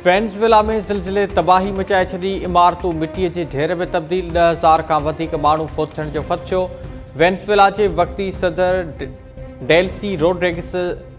Venezuela में ज़िलज़िले तबाही मचाए छॾी। इमारतूं मिटीअ जे ढेर में तब्दील। 10,000 खां वधीक माण्हू फोत थियण जो ख़दशो। वेनेज़ुएला जे वक़्ती सदर डेल्सी रोड्रिग्स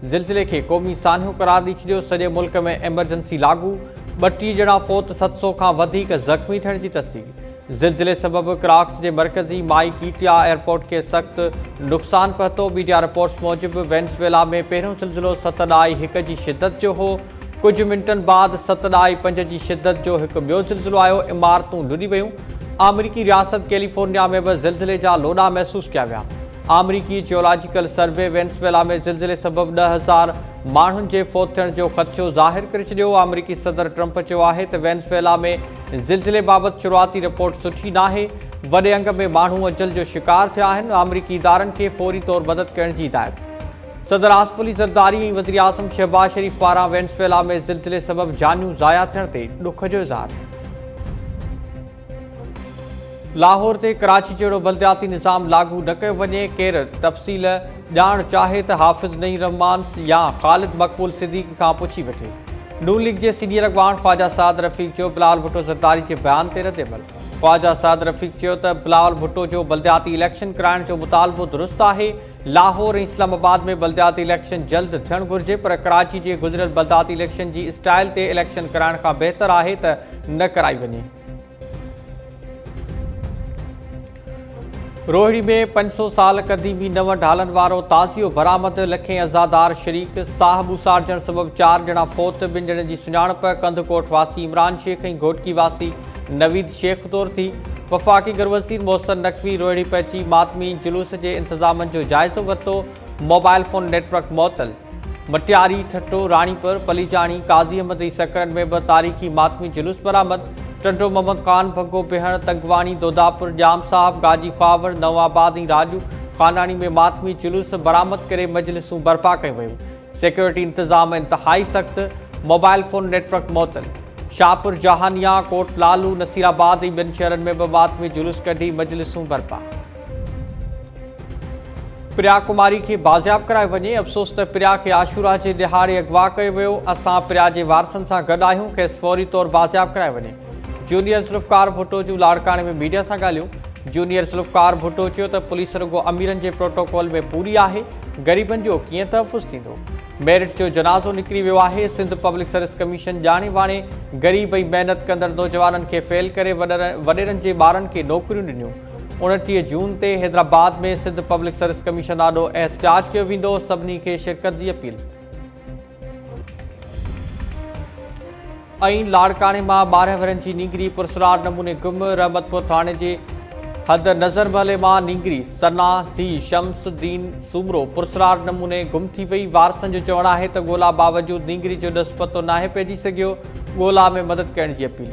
ज़िलज़िले खे क़ौमी सान्हो करार ॾेई छॾियो। सॼे मुल्क में एमरजेंसी लागू। 32 ॼणा फोत, 700 खां वधीक ज़ख़्मी थियण जी तस्दीक। ज़िलज़िले सबबि कराक्स जे मरकज़ी माइकीटिया एयरपोर्ट खे सख़्त नुक़सान पहुतो। मीडिया रिपोर्ट्स मूजिबि वेनेज़ुएला में पहिरियों ज़िलज़िलो 7.1 जी शिदत जो हो। कुछ मिनटनि बाद 7.5 जी शिदत जो हिकु ॿियो ज़िलज़िलो आयो। इमारतूं लुॾी वियूं। अमरीकी रियासत कैलिफोर्निया में बि ज़िलज़िले जा लोॾा महसूस कया विया। अमरीकी जियोलॉजिकल सर्वे वेनेज़ुएला में ज़िलज़िले सबबि 10,000 माण्हुनि जे फोत थियण जो ख़दशो ज़ाहिर करे छॾियो। अमरीकी सदर ट्रंप चयो आहे त वेनेज़ुएला में ज़िलज़िले बाबति शुरूआती रिपोर्ट सुठी नाहे। वॾे अंग में माण्हू अजल जो शिकार थिया आहिनि। अमरीकी इदारनि खे फौरी तौर मदद करण जी हिदायत। सदर आसिफ अली ज़रदारी ऐं वज़ीर आज़म शहबाज शरीफ़ पारां वेनेज़ुएला में ज़िलज़िले सबबि जानियूं ज़ाया थियण ते ॾुख जो इज़हार। लाहौर ते कराची जहिड़ो बल्दियाती निज़ाम लागू न कयो वञे। केरु तफ़सील ॼाण चाहे त हाफ़िज़ नईम रहमान या ख़ालिद मक़बूल सिद्दीक़ी खां पुछी वठे। नून लीग जे सीनियर अॻवान ख़्वाजा साद रफ़ीक़ जो बिलावल भुट्टो ज़रदारी जे बयान ते रद्दअमल। ख़्वाजा साद रफ़ीक़ चयो त बिलावल भुट्टो जो बल्दियाती इलेक्शन कराइण जो मुतालबो दुरुस्त आहे। लाहौर ऐं इस्लामाबाद में बल्दियाती इलेक्शन जल्द थियणु घुरिजे, पर कराची जे गुज़िरियल बल्दियाती इलेक्शन जी स्टाइल ते इलेक्शन कराइण खां बहितर आहे त न कराई वञे। रोहिड़ी में 500 साल क़दीमी नव ढालनि वारो ताज़ियो बरामद। लखें अज़ादार शरीक साह ॿुसारजण सबबि 4 ॼणा फोत। 2 ॼणनि जी सुञाणप कंदकोट वासी इमरान शेख ऐं घोटकी वासी नवीद शेख तौर थी। वफ़ाक़ी गरवज़ीर मोहसिन नक़वी रोहिड़ी पहुची मातमी जुलूस जे इंतज़ामनि जो जाइज़ो वरितो। मोबाइल फ़ोन नेटवर्क मुअतल। मटियारी, ठट्टो, राणीपुर, पलीजाणी, काज़ी अहमद ऐं सकरनि में बि तारीख़ी मातमी जुलूस बरामद। टंडो मोहम्मद ख़ान, भगो बिहण, तंगवाणी, दोदापुर, जाम साहब, गाजी ख्वावर, नवाबाद ऐं राजू खानानी में मातमी जुलूस बरामद करे मजलिसूं बर्पा कयूं वयूं। सिक्योरिटी इंतज़ाम इंतहाई सख़्त। मोबाइल फ़ोन नेटवर्क मुअतल। शाहपुर, जहानिया, कोट लालू, नसीराबाद ऐं ॿियनि शहरनि में बि मातमी जुलूस कढी मजलिसूं बर्पा। प्रिया कुमारी खे बाज़ियाब करायो वञे। अफ़सोस त प्रिया खे आशूरा जे ॾिहाड़े अगवा कयो वियो। असां प्रिया जे वारसनि सां गॾु आहियूं। खेसि फौरी तौर बाज़ियाब करायो वञे। जूनियर ज़ुल्फ़कार भुट्टो जूं लाड़काणे में मीडिया सां ॻाल्हियूं। जूनियर ज़ुल्फ़कार भुट्टो चयो त पुलिस रुॻो अमीरनि जे प्रोटोकॉल में पूरी आहे, ग़रीबनि जो कीअं तहफ़ुज़ थींदो। मेरिट जो जनाज़ो निकिरी वियो आहे। सिंध पब्लिक सर्विस कमीशन ॼाणे वाणे ग़रीब ऐं महिनत कंदड़ नौजवाननि खे फेल करे वॾेरनि जे ॿारनि खे नौकरियूं ॾिनियूं। 29 जून ते हैदराबाद में सिंध पब्लिक सर्विस कमीशन ॾाढो एहतजाज कयो वेंदो। सभिनी खे शिरकत जी अपील। ऐं लाड़काणे मां 12 वरनि जी नींगरी पुरसरार नमूने गुम। रहमतपुर थाणे जे हद नज़र महले मां नींगरी सना धी शम्सुद्दीन सूमरो पुरसरार नमूने गुम थी वई। वारसनि जो चवणु आहे त ॻोल्हा बावजूदि नींगरी जो ॾस पतो नाहे पइजी सघियो। ॻोल्हा में मदद करण जी अपील।